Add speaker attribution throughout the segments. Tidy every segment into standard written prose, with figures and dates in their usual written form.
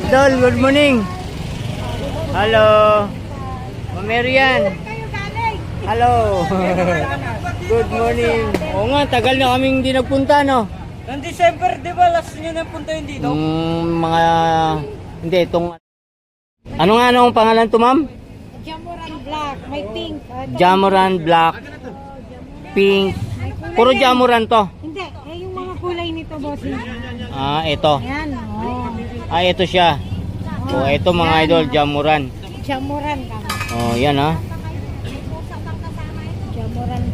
Speaker 1: Idol, good morning. Hello. Mamerian. Hello. Good morning. Oo nga, tagal na kaming hindi nagpunta, no?
Speaker 2: Noong December, di ba, last nyo na puntahin dito?
Speaker 1: Mga, hindi, itong, ano nga ang pangalan to, ma'am?
Speaker 3: Jamuran black, may pink.
Speaker 1: Jamuran black, pink. Puro jamuran to.
Speaker 3: Hindi, yung mga kulay nito, bossing.
Speaker 1: Ah, ito.
Speaker 3: Yan, oh.
Speaker 1: Ah, ito siya. Oh, ito mga idol, jamuran.
Speaker 3: Jamuran lang.
Speaker 1: Oh, yan ah.
Speaker 3: Jamuran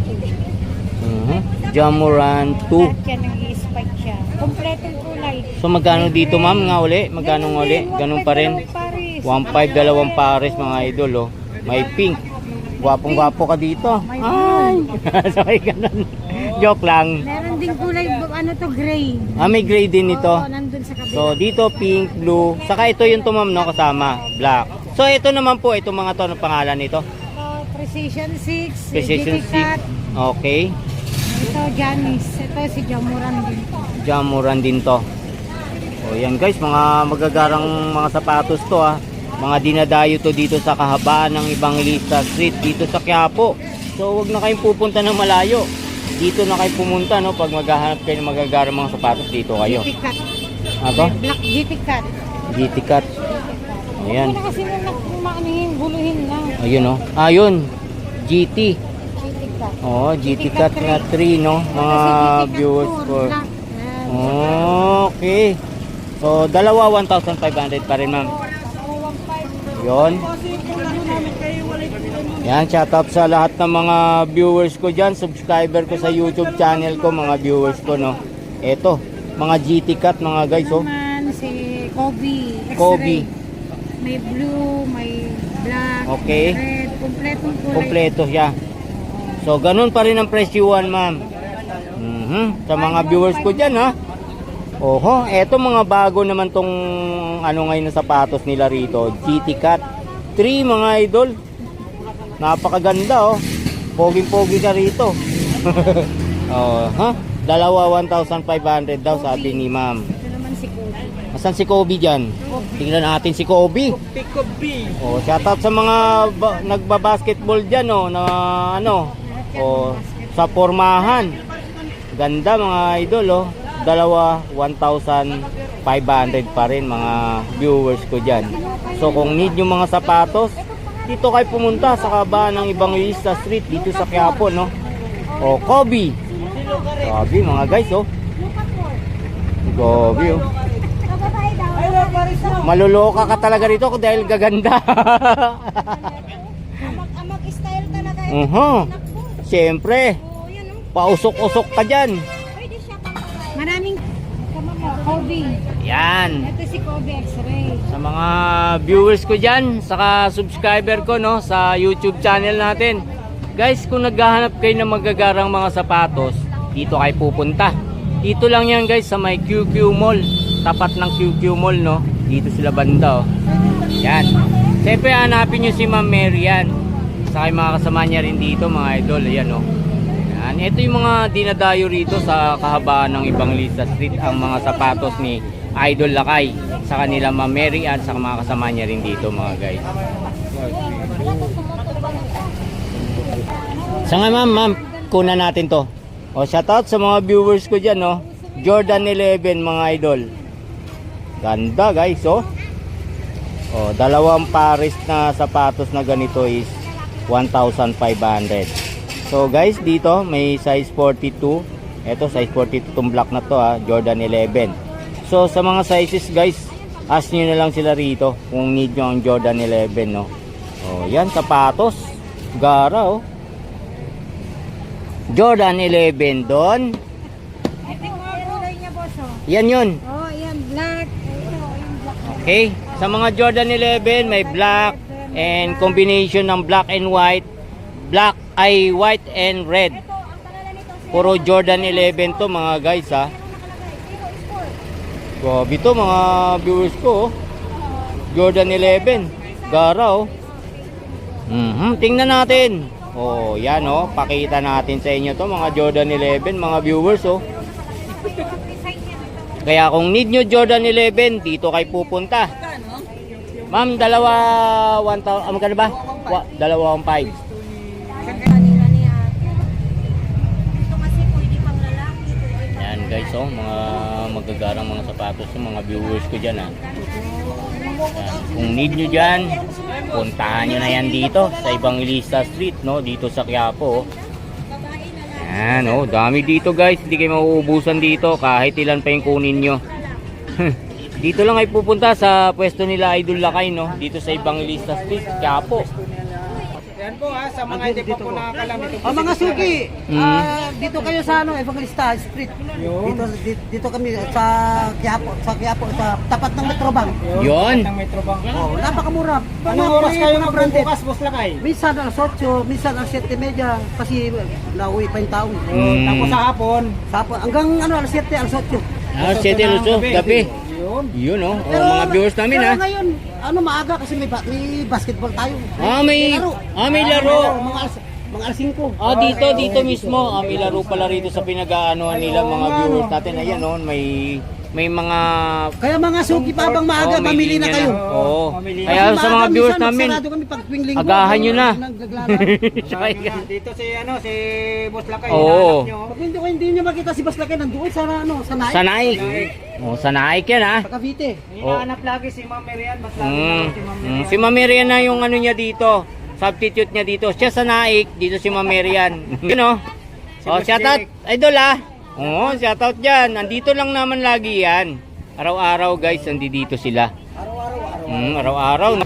Speaker 3: 2.
Speaker 1: Jamuran 2.
Speaker 3: Lahat yan nag-i-spike siya. Kompletong kulay.
Speaker 1: So magkano dito, ma'am, nga uli? Magkano nga uli? Ganun pa rin. 1.5 dalawang pares mga idol, oh. May pink. Gwapong-gwapo ka dito. Ay. Sorry, ganun. Joke lang.
Speaker 3: Meron din kulay, ano to, gray.
Speaker 1: Ah, may gray din ito.
Speaker 3: Oo, nandun sa kabila.
Speaker 1: So dito pink, blue. Saka ito yung tumam, no, kasama, black. So ito naman po, itong mga to, ano pangalan nito?
Speaker 3: Precision 6,
Speaker 1: Precision
Speaker 3: GT Cat.
Speaker 1: 6. Okay.
Speaker 3: Ito, Janice. Ito si Jamuran din.
Speaker 1: Jamuran din to. O yan guys, mga magagarang mga sapatos to ah. Mga dinadayo to dito sa kahabaan ng Evangelista Street dito sa Quiapo. So wag na kayong pupunta ng malayo. Dito na kayo pumunta, no, pag maghahanap kayo ng magagarang mga sapatos, dito kayo.
Speaker 3: GT Cat.
Speaker 1: Ato?
Speaker 3: Black GT Cat.
Speaker 1: GT Cat. Ayan.
Speaker 3: Hindi na kasi nung maanihin, buluhin na.
Speaker 1: Ayun oh. Ayun. GT.
Speaker 3: GT Cat.
Speaker 1: Oh, GT Cat na 3, no, mga viewers ko. Okay. So dalawa 1,500 pa rin, ma'am. Yon. Yan, shout out sa lahat ng mga viewers ko dyan, subscriber ko sa YouTube channel ko, mga viewers ko, no. Eto, mga GT Cat, mga guys, oh.
Speaker 3: Naman si Kobe. X-ray.
Speaker 1: Kobe.
Speaker 3: May blue, may black,
Speaker 1: Okay.
Speaker 3: may red, kompletong kulay.
Speaker 1: Kompleto siya. So, ganun pa rin ang presyuhan, ma'am. Sa mga viewers ko dyan, ha. Oho, eto mga bago naman tong ano ngayon na sapatos nila rito. GT Cat 3, mga idol. Napakaganda, oh. Poging-pogi ka rito. Oh, ha? Dalawa 1,500 daw, sabi ni ma'am.
Speaker 3: Ito naman si Kobe.
Speaker 1: Asan si Kobe dyan? Tingnan natin si Kobe. Oh, shout out sa mga nagba-basketball dyan, oh, na ano, oh, sa pormahan. Ganda mga idol, oh. Dalawa 1,500 pa rin mga viewers ko dyan. So kung need yung mga sapatos, dito kayo pumunta sa kabaan ng Evangelista Street dito sa Quiapo, no. O, Kobe. Kobe mga guys, oh. Kobe, oh. Maluloka ka talaga rito dahil gaganda.
Speaker 3: Amag-style talaga.
Speaker 1: Siyempre. Pausok-usok ka dyan.
Speaker 3: Maraming Kobe.
Speaker 1: Yan.
Speaker 3: Ito si Kobe X-ray.
Speaker 1: Sa mga viewers ko dyan, saka subscriber ko, no, sa YouTube channel natin. Guys, kung naghahanap kayo ng magagarang mga sapatos, dito kayo pupunta. Dito lang yan guys, sa may QQ Mall. Tapat ng QQ Mall, no. Dito sila banda, oh. Yan. Siyempre hanapin nyo si Ma'am Marian. Saka yung mga kasama niya rin dito, mga idol. Ayan, oh. Yan. Ito yung mga dinadayo rito sa kahabaan ng Evangelista Street, ang mga sapatos ni Idol Lakay sa kanila Ma'am Mary at sa mga kasama niya rin dito, mga guys. Sa nga ma'am, kunan natin to. O, shoutout sa mga viewers ko dyan, no. Jordan 11, mga idol. Ganda guys, oh. O, dalawang pares na sapatos na ganito is 1,500. So guys, dito may size 42. Ito size 42 tong black na to, ha, Jordan 11. So sa mga sizes guys, ask nyo na lang sila rito kung need nyo ang Jordan 11, no. Oh, yan sapatos. Gara, oh. Jordan 11 doon.
Speaker 3: Ito yung mga kulay niya, boss, oh.
Speaker 1: Yan yun.
Speaker 3: Oh, yan, black. Ito, yung black.
Speaker 1: Okay. Sa mga Jordan 11 may black and combination ng black and white. Black ay white and red. Puro Jordan 11 to mga guys, ha. Grabe to mga viewers ko, oh. Jordan 11. Gara, oh. Tingnan natin. Oh, yan, oh. Pakita natin sa inyo to mga Jordan 11 mga viewers, oh. Kaya kung need nyo Jordan 11, dito kayo pupunta. Ma'am, dalawa 1,000, magkano ba? 2,500.
Speaker 3: Kanina ni ate. Ito kasi pwede pang lalaki.
Speaker 1: Yan guys, oh, mga magagarang mga sapatos ng mga viewers ko dyan, ha. Yan. Kung need nyo dyan, puntahan nyo na yan dito sa Evangelista Street, no? Dito sa Quiapo, oh. Yan, oh, dami dito guys. Hindi kayo mauubusan dito kahit ilan pa yung kunin nyo. Dito lang ay pupunta sa pwesto nila Idol Lakay, no? Dito sa Evangelista Street, Quiapo.
Speaker 2: Yan po ha, sa mga hindi pa po nakakalam ito.
Speaker 4: Mga suki,
Speaker 1: Mm.
Speaker 4: dito kayo sa Evangelista Street. Dito kami sa Quiapo, sa tapat ng Metrobank.
Speaker 1: Yun.
Speaker 2: Ng Metrobank.
Speaker 4: Oh, napakamura.
Speaker 2: Anong oras kayo magbubukas, Boss Lakay?
Speaker 4: Minsan alas 8, minsan alas 7:30 kasi nauwi pa yung tao.
Speaker 1: Mm.
Speaker 2: Tapos sa hapon.
Speaker 4: Hanggang alas 7, alas 8.
Speaker 1: Ah, 7 Luso, gabi.
Speaker 2: Yun.
Speaker 1: Yun, oh. Oh, mga viewers namin,
Speaker 4: pero
Speaker 1: ha.
Speaker 4: ngayon, maaga kasi may basketball tayo.
Speaker 1: May laro.
Speaker 4: Mga alas 5.
Speaker 1: Ah, dito mismo. May laro pala rito sa pinag-aanohan nila mga viewers natin. Ayan, oh, may mga
Speaker 4: Kaya mga suki pa bang maaga,
Speaker 1: may
Speaker 4: mamili na
Speaker 1: linya
Speaker 4: kayo.
Speaker 1: Oo.
Speaker 2: Mamili na.
Speaker 1: Kaya sa mga
Speaker 4: Maaga,
Speaker 1: viewers
Speaker 4: minsan,
Speaker 1: namin,
Speaker 4: magsarado kami pag tuwing linggo.
Speaker 1: agahan nyo na.
Speaker 4: Naglaro.
Speaker 2: Dito si Boss Lakay.
Speaker 1: Oo.
Speaker 2: hinahanap nyo.
Speaker 4: Pag hindi niyo makita si Baslakay nandoon sa Naik.
Speaker 1: Sa Naik. Oh, sa Naik yan, ha.
Speaker 4: Sa Cavite.
Speaker 2: Hinahanap lagi si Ma'am Merian. Mas lagi na si Ma'am Merian.
Speaker 1: Si Ma'am Merian na yung ano niya dito. Substitute niya dito. Siya sa Naik, dito si Ma'am Merian. Yun, oh. Oh,
Speaker 2: Boss
Speaker 1: shoutout,
Speaker 2: Jeric.
Speaker 1: idol, ah. Oo, shoutout dyan. Nandito lang naman lagi yan. Araw-araw, guys, nandito sila. Araw-araw.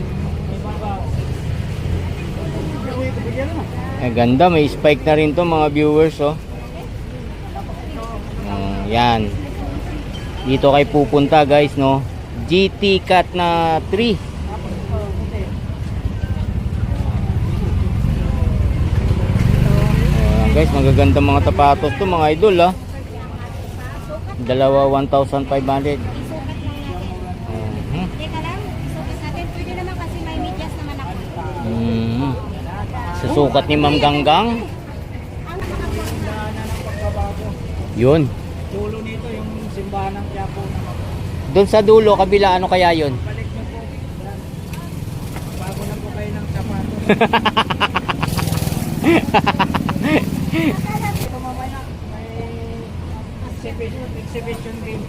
Speaker 1: Ganda, may spike na rin to mga viewers, oh. Yan. Dito kayo pupunta, guys, no. GT Cat na 3. Guys, magaganda mga tapatos to mga idol, ah. Dalawa 1,500.
Speaker 3: Teka lang, isukat natin. Pwede naman kasi may medyas naman ako.
Speaker 1: Sa sukat ni Ma'am Ganggang. Yun.
Speaker 2: Dulo nito yung simbahan ng Quiapo.
Speaker 1: Doon sa dulo, kabila, ano kaya yun?
Speaker 2: Balik nyo po. Bago na po kayo ng sapatos. Ito mamaya may exhibition game.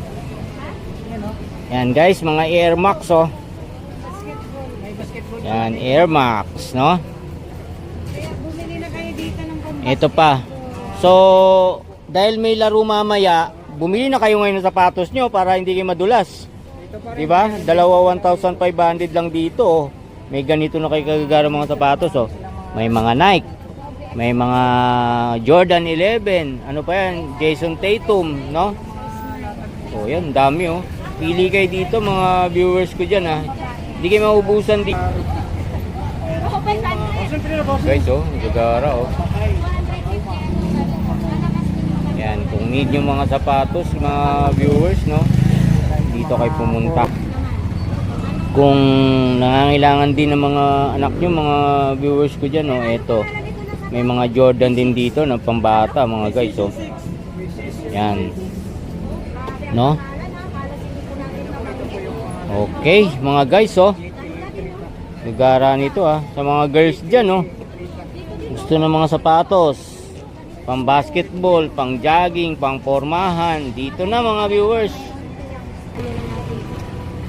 Speaker 2: Yan o.
Speaker 1: Yan guys, mga Air Max, oh.
Speaker 2: May basketball.
Speaker 1: Yan, Air Max, no?
Speaker 3: Kaya bumili na kayo dito ng
Speaker 1: Ito pa. So, dahil may laro mamaya, bumili na kayo ngayon ng sapatos nyo para hindi kayo madulas.
Speaker 2: Ito pa rin.
Speaker 1: Diba? Dalawa 1,500 lang dito, oh. May ganito na kayo kagagara mga sapatos, oh. May mga Nike. May mga Jordan 11. Ano pa yan? Jason Tatum, no? So, yan. Dami, oh. Pili kayo dito, mga viewers ko dyan, ha. Hindi kayo maubusan dito. Guys, oh. Gagara, oh. Yan. Kung need yung mga sapatos, mga viewers, no? Dito kayo pumunta. Kung nangangailangan din ng mga anak nyo, mga viewers ko dyan, oh. Eto. May mga Jordan din dito na pambata, mga guys, oh. Yan. No? Okay, mga guys, oh. Nagara nito, ah. Sa mga girls dyan, oh. Gusto ng mga sapatos. Pang basketball, pang jogging, pang pormahan. Dito na, mga viewers.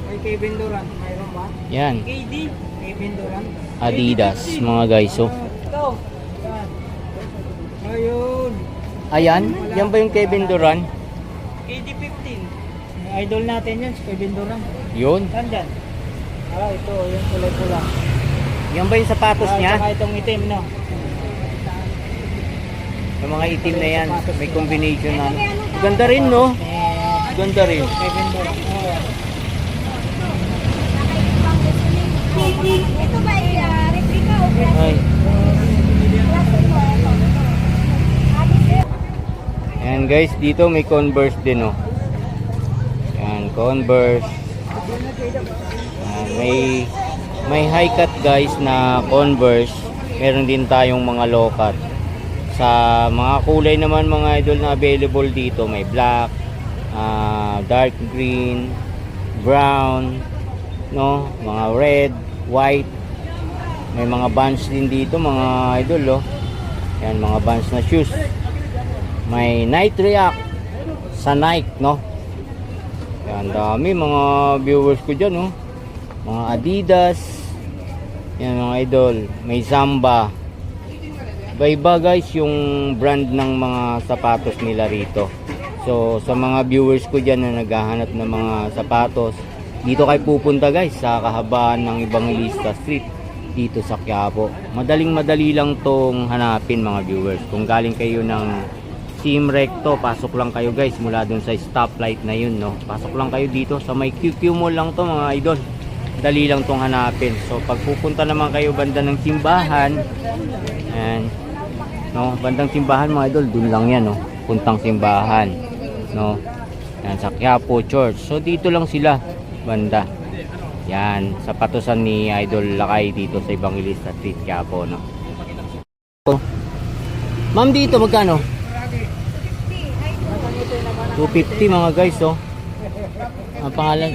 Speaker 2: May Kevin Durant. Mayroon ba?
Speaker 1: Yan.
Speaker 2: KD. Kevin Durant.
Speaker 1: Adidas, mga guys, oh.
Speaker 2: Ito. Yan. Ayun.
Speaker 1: Ayan, yan ba yung Kevin Durant?
Speaker 2: KD 15. Idol natin yan, si Kevin Durant.
Speaker 1: Yun.
Speaker 2: Saan dyan? Ito, yung kulay-pula.
Speaker 1: Yan ba yung sapatos niya?
Speaker 2: Saka itong itim, no?
Speaker 1: Yung mga itim na yan, may combination na. Ganda rin, no? Ganda rin.
Speaker 2: Kevin Durant.
Speaker 3: Ito ba ay replica o
Speaker 1: Ay. Ayan guys, dito may Converse din, oh. Ayan, Converse. Ayan, may high cut guys na Converse. Meron din tayong mga low cut. Sa mga kulay naman mga idol na available dito, may black, dark green, brown, no, mga red, white. May mga bands din dito mga idol, oh. Yan, mga bands na shoes. May Night React sa Nike, no. Yan, dami mga viewers ko dyan, oh. Mga Adidas. Yan mga idol. May Zamba. Iba-iba guys yung brand ng mga sapatos nila rito. So sa mga viewers ko dyan na naghahanap ng mga sapatos, dito kayo pupunta guys sa kahabaan ng Evangelista Street dito sa Quiapo. Madali lang tong hanapin mga viewers. Kung galing kayo ng Team Recto, pasok lang kayo guys mula dun sa stoplight na yun, no. Pasok lang kayo dito sa may QQ Mall lang to mga idol. Dali lang tong hanapin. So pag pupunta naman kayo banda ng simbahan, and no, bandang simbahan mga idol, dun lang yan, no. Puntang simbahan, no. Yan sa Quiapo Church. So dito lang sila banda. Yan, sa patusan ni Idol Lakay dito sa Evangelista Street, Quiapo, no. Ma'am, dito magkano? 250 mga guys, oh. Ang pangalan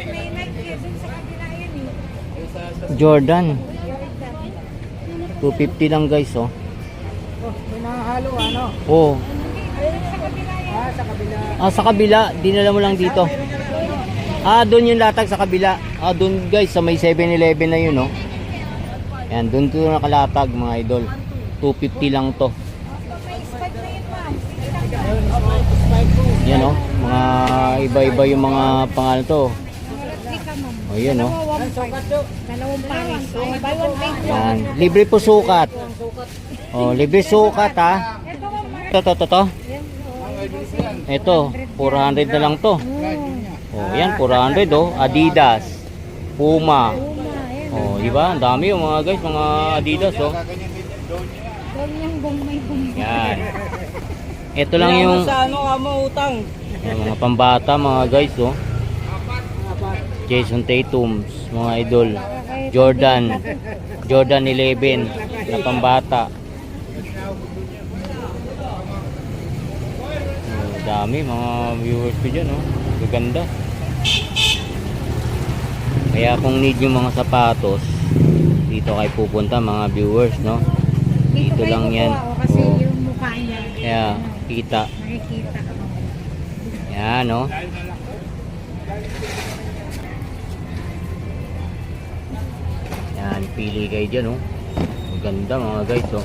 Speaker 1: Jordan. 250 lang guys, oh.
Speaker 2: May nahalo, ano?
Speaker 1: Oh.
Speaker 2: Sa kabila.
Speaker 1: Sa kabila, dinala mo lang dito. Doon yung latag sa kabila. Doon guys, sa may 7-Eleven na yun, no. Yan, doon to nakalatag mga idol. 250 lang to. Yan, no. Mga iba-iba yung mga pangalan to. Oh, yan, no.
Speaker 3: Dalawang pares. Buy one take one.
Speaker 1: Yan. Libre po sukat. Oh, libre sukat, ha. Ito. Ito, 400 na lang to. Oh, yan, 400, oh. Adidas, Puma. Oh, di ba? Ang dami yung mga guys, mga Adidas, oh. Yan. Ito lang yung
Speaker 2: Sa ano ka mo utang?
Speaker 1: yung mga pambata, mga guys, oh. Jason Tatum, mga idol. Jordan 11 na pambata. Oh, dami mga viewers ko dyan, oh. Gaganda. Kaya kung need yung mga sapatos, dito kayo pupunta mga viewers, no. Dito lang yan.
Speaker 3: Kasi
Speaker 1: Oh.
Speaker 3: yung mukha niya.
Speaker 1: Kaya kita.
Speaker 3: Nakikita.
Speaker 1: Yan, no. Yan, pili kayo dyan, oh. Maganda mga guys, oh.